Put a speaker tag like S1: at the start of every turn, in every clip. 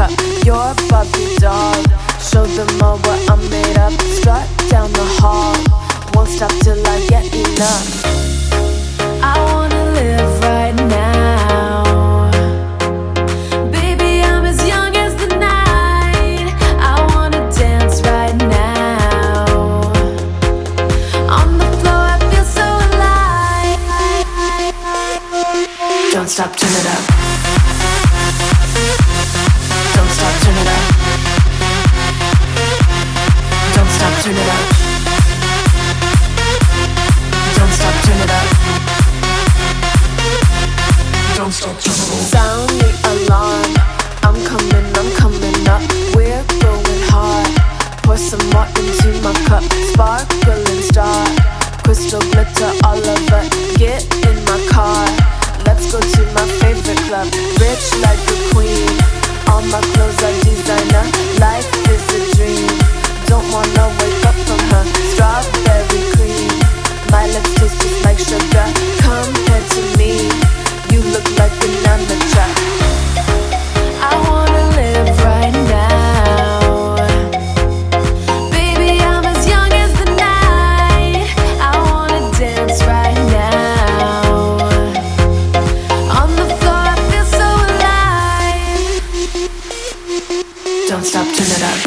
S1: cup. You're a Barbie doll. Show them all what I'm made of. Strut down the hall. Won't stop till I get enough. I wanna live right now. Baby, I'm as young as the night. I wanna dance right now. On the floor, I feel so alive. Don't stop, turn it up. Don't stop, turn it up. Don't stop, turn it up. Don't stop, turn it up. Don't stop, turn it up. Sound the alarm. I'm coming up. We're going hard. Pour some more into my cup. Sparkling star. Crystal glitter all over. Get in my car. Let's go to my favorite club. Rich like a queen. All my clothes are designer. Life is a dream. Don't wanna wake up from her. Strawberry cream. My lips taste just like sugar. Compared to me, you look like an amateur. I wanna live right now. Baby, I'm as young as the night. I wanna dance right now. On the floor, I feel so alive. Don't stop, turn it up.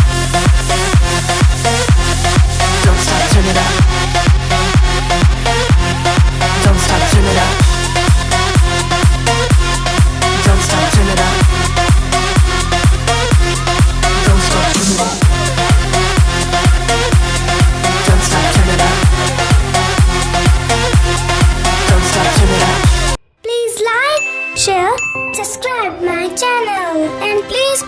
S1: Don't stop, turn it up. Don't stop, turn it up. Don't stop, turn it up. Don't stop, turn it up. Don't stop, turn it up. Don't stop, turn it up.
S2: Please like, share, subscribe my channel, and please